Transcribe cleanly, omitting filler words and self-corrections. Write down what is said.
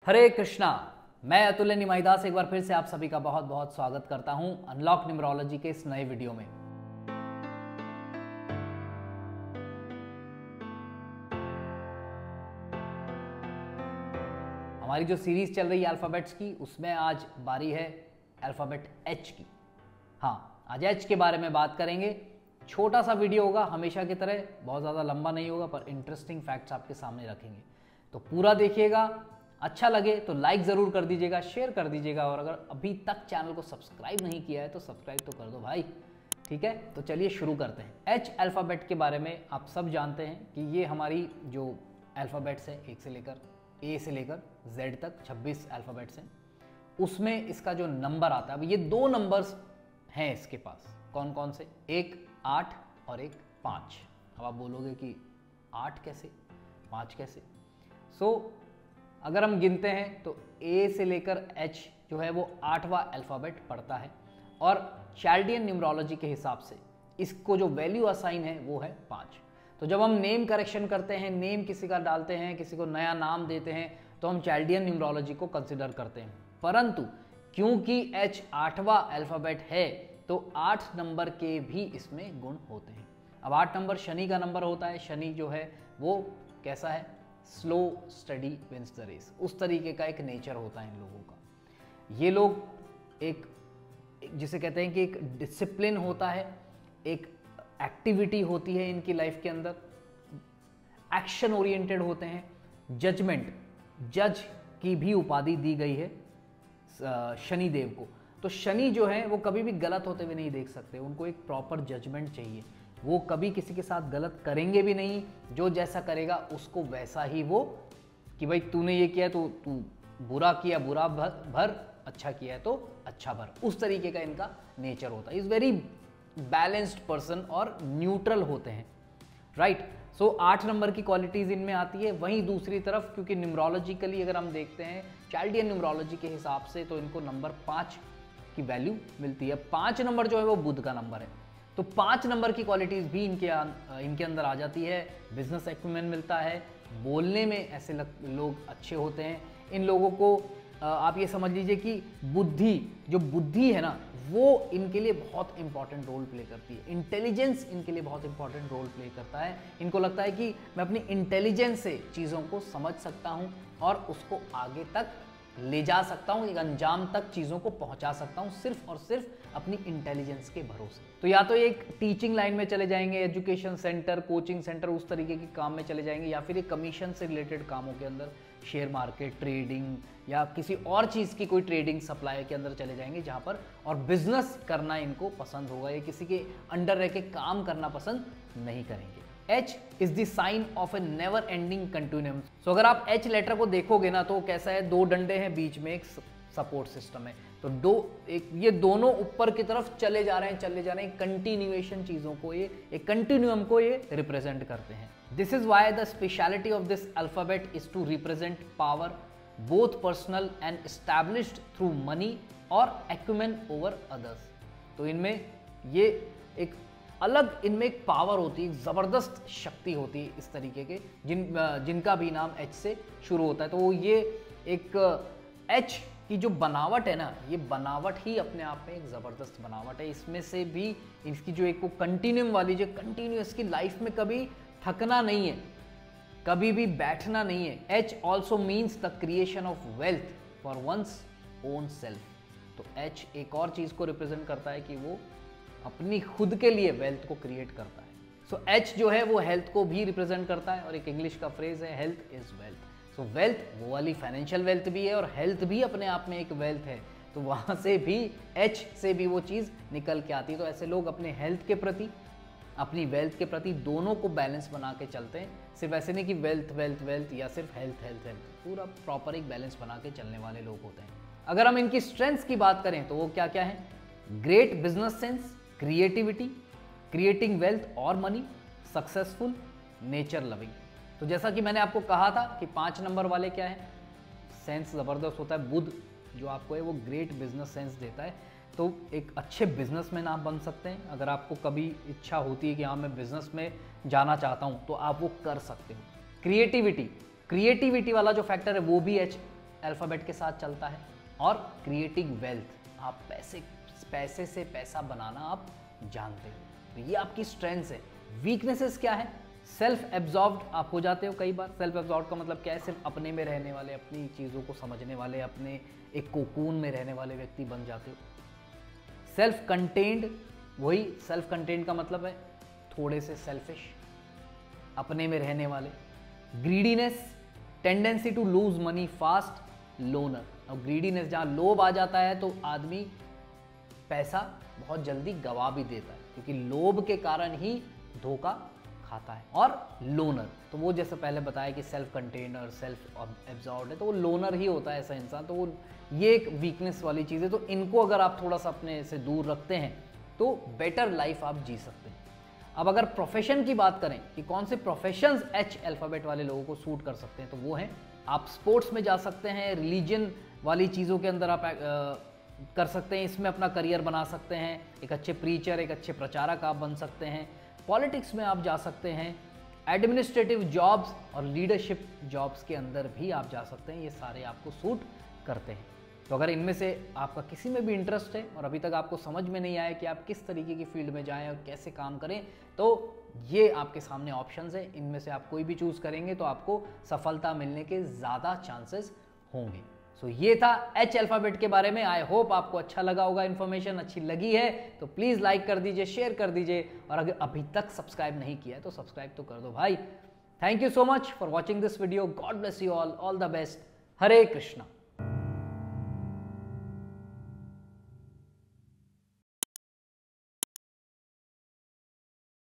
हरे कृष्णा। मैं अतुल्य निमाईदास एक बार फिर से आप सभी का बहुत बहुत स्वागत करता हूं अनलॉक न्यूमरोलॉजी के इस नए वीडियो में। हमारी जो सीरीज चल रही है अल्फाबेट्स की, उसमें आज बारी है अल्फाबेट एच की। हाँ, आज एच के बारे में बात करेंगे। छोटा सा वीडियो होगा, हमेशा की तरह बहुत ज़्यादा लंबा नहीं होगा, पर इंटरेस्टिंग फैक्ट्स आपके सामने रखेंगे, तो पूरा देखिएगा। अच्छा लगे तो लाइक ज़रूर कर दीजिएगा, शेयर कर दीजिएगा, और अगर अभी तक चैनल को सब्सक्राइब नहीं किया है तो सब्सक्राइब तो कर दो भाई, ठीक है। तो चलिए शुरू करते हैं। एच अल्फ़ाबेट के बारे में आप सब जानते हैं कि ये हमारी जो अल्फ़ाबेट्स है, एक से लेकर ए से लेकर जेड तक 26 अल्फ़ाबेट्स हैं, उसमें इसका जो नंबर आता है, अब ये दो नंबर्स हैं इसके पास। कौन कौन से? एक 8 और एक 5। अब आप बोलोगे कि 8 कैसे, 5 कैसे? अगर हम गिनते हैं तो ए से लेकर एच जो है वो 8वां अल्फ़ाबेट पड़ता है, और चाल्डियन न्यूमरोलॉजी के हिसाब से इसको जो वैल्यू असाइन है वो है 5। तो जब हम नेम करेक्शन करते हैं, नेम किसी का डालते हैं, किसी को नया नाम देते हैं, तो हम चाल्डियन न्यूमरोलॉजी को कंसिडर करते हैं। परंतु क्योंकि एच 8वां अल्फ़ाबेट है तो 8 नंबर के भी इसमें गुण होते हैं। अब 8 नंबर शनि का नंबर होता है। शनि जो है वो कैसा है? Slow study wins the race, उस तरीके का एक नेचर होता है इन लोगों का। ये लोग एक जिसे कहते हैं कि एक डिसिप्लिन होता है, एक एक्टिविटी होती है इनकी लाइफ के अंदर, एक्शन ओरिएंटेड होते हैं। जजमेंट, जज की भी उपाधि दी गई है शनि देव को। तो शनि जो है वो कभी भी गलत होते हुए नहीं देख सकते, उनको एक प्रॉपर जजमेंट चाहिए। वो कभी किसी के साथ गलत करेंगे भी नहीं, जो जैसा करेगा उसको वैसा ही वो, कि भाई तूने ये किया तो तू बुरा किया बुरा भर, अच्छा किया है तो अच्छा भर, उस तरीके का इनका नेचर होता है। इज वेरी बैलेंस्ड पर्सन और न्यूट्रल होते हैं, राइट। 8 नंबर की क्वालिटीज इनमें आती है। वहीं दूसरी तरफ, क्योंकि न्यूमरोलॉजिकली अगर हम देखते हैं चाल्डियन न्यूमरोलॉजी के हिसाब से, तो इनको नंबर 5 की वैल्यू मिलती है। 5 नंबर जो है वो बुध का नंबर है, तो 5 नंबर की क्वालिटीज़ भी इनके अंदर आ जाती है। बिजनेस एक्विपमेंट मिलता है, बोलने में ऐसे लोग अच्छे होते हैं। इन लोगों को आप ये समझ लीजिए कि बुद्धि है ना, वो इनके लिए बहुत इंपॉर्टेंट रोल प्ले करती है। इंटेलिजेंस इनके लिए बहुत इंपॉर्टेंट रोल प्ले करता है। इनको लगता है कि मैं अपनी इंटेलिजेंस से चीज़ों को समझ सकता हूँ और उसको आगे तक ले जा सकता हूँ, एक अंजाम तक चीज़ों को पहुँचा सकता हूँ, सिर्फ और सिर्फ अपनी इंटेलिजेंस के भरोसे। तो या तो एक टीचिंग लाइन में चले जाएंगे, एजुकेशन सेंटर, कोचिंग सेंटर, उस तरीके के काम में चले जाएंगे, या फिर एक कमीशन से रिलेटेड कामों के अंदर, शेयर मार्केट, ट्रेडिंग, या किसी और चीज़ की कोई ट्रेडिंग सप्लाई के अंदर चले जाएंगे जहाँ पर, और बिजनेस करना इनको पसंद होगा। ये किसी के अंडर रह के काम करना पसंद नहीं करेंगे। H is the sign of a never ending continuum. So अगर आप H लेटर को देखोगे ना, तो कैसा है? 2 डंडे हैं, बीच में एक सपोर्ट सिस्टम है, तो ये दोनों ऊपर की तरफ चले जा रहे हैं, कंटिन्यूएशन चीजों को, ये एक कंटिन्यूअम को ये रिप्रेजेंट करते हैं। This is why the speciality of this alphabet is to represent power, both personal and established through money और एक्यूमेन ओवर अदर्स। तो इनमें ये एक अलग, इनमें एक पावर होती है, जबरदस्त शक्ति होती है इस तरीके के, जिनका भी नाम H से शुरू होता है। तो ये एक H की जो बनावट है ना, ये बनावट ही अपने आप में एक जबरदस्त बनावट है। इसमें से भी इसकी जो एक वो कंटिन्यूम वाली, जो कंटिन्यूस की लाइफ में कभी थकना नहीं है, कभी भी बैठना नहीं है। H also means the creation of wealth for one's own self. तो H एक और चीज को रिप्रेजेंट करता है कि वो अपनी खुद के लिए वेल्थ को क्रिएट करता है। H जो है वो हेल्थ को भी रिप्रेजेंट करता है, और एक इंग्लिश का फ्रेज है, हेल्थ इज वेल्थ। वेल्थ वो वाली फाइनेंशियल वेल्थ भी है, और हेल्थ भी अपने आप में एक वेल्थ है। तो वहां से भी H से भी वो चीज़ निकल के आती है। तो ऐसे लोग अपने हेल्थ के प्रति, अपनी वेल्थ के प्रति, दोनों को बैलेंस बना के चलते हैं। सिर्फ ऐसे नहीं कि वेल्थ वेल्थ वेल्थ, या सिर्फ हेल्थ हेल्थ हेल्थ, पूरा प्रॉपर एक बैलेंस बना के चलने वाले लोग होते हैं। अगर हम इनकी स्ट्रेंथ्स की बात करें तो वो क्या क्या है? Great business sense, creativity, creating wealth और मनी, सक्सेसफुल, नेचर लविंग। तो जैसा कि मैंने आपको कहा था कि 5 नंबर वाले क्या है? सेंस ज़बरदस्त होता है। बुध जो आपको है वो ग्रेट बिजनेस सेंस देता है, तो एक अच्छे बिजनेसमैन आप बन सकते हैं। अगर आपको कभी इच्छा होती है कि हाँ मैं बिजनेस में जाना चाहता हूँ, तो आप वो कर सकते हो। क्रिएटिविटी वाला जो फैक्टर है वो भी H अल्फ़ाबेट के साथ चलता है। और क्रिएटिंग वेल्थ, आप पैसे से पैसा बनाना आप जानते हो, तो ये आपकी स्ट्रेंथ्स है। वीकनेसेस क्या है? सेल्फ एब्जॉर्ब्ड आप हो जाते हो कई बार। सेल्फ एब्जॉर्ब्ड का मतलब क्या है? सिर्फ अपने में रहने वाले, अपनी चीज़ों को समझने वाले, अपने एक कोकून में रहने वाले व्यक्ति बन जाते हो। सेल्फ कंटेन्ड, वही सेल्फ कंटेन्ड का मतलब है थोड़े से सेल्फिश, अपने में रहने वाले। Greediness, tendency to lose money fast, loner. और ग्रीडीनेस, जहाँ लोभ आ जाता है तो आदमी पैसा बहुत जल्दी गवा भी देता है, क्योंकि लोभ के कारण ही धोखा खाता है। और लोनर, तो वो जैसे पहले बताया कि सेल्फ कंटेन्ड और सेल्फ एब्जॉर्ब्ड है, तो वो लोनर ही होता है ऐसा इंसान। तो वो ये एक वीकनेस वाली चीज़ है। तो इनको अगर आप थोड़ा सा अपने से दूर रखते हैं तो बेटर लाइफ आप जी सकते हैं। अब अगर प्रोफेशन की बात करें कि कौन से प्रोफेशंस एच अल्फ़ाबेट वाले लोगों को सूट कर सकते हैं, तो वो हैं, आप स्पोर्ट्स में जा सकते हैं, रिलीजन वाली चीज़ों के अंदर आप कर सकते हैं, इसमें अपना करियर बना सकते हैं। एक अच्छे प्रीचर, एक अच्छे प्रचारक आप बन सकते हैं। पॉलिटिक्स में आप जा सकते हैं। एडमिनिस्ट्रेटिव जॉब्स और लीडरशिप जॉब्स के अंदर भी आप जा सकते हैं। ये सारे आपको सूट करते हैं। तो अगर इनमें से आपका किसी में भी इंटरेस्ट है और अभी तक आपको समझ में नहीं आया कि आप किस तरीके की फील्ड में जाएं और कैसे काम करें, तो ये आपके सामने ऑप्शंस हैं। इनमें से आप कोई भी चूज़ करेंगे तो आपको सफलता मिलने के ज़्यादा चांसेस होंगे। सो ये था एच अल्फ़ाबेट के बारे में। आई होप आपको अच्छा लगा होगा, इन्फॉर्मेशन अच्छी लगी है तो प्लीज़ लाइक कर दीजिए, शेयर कर दीजिए, और अगर अभी तक सब्सक्राइब नहीं किया है तो सब्सक्राइब तो कर दो भाई। Thank you so much for watching this video. God bless you all the best. Hare Krishna.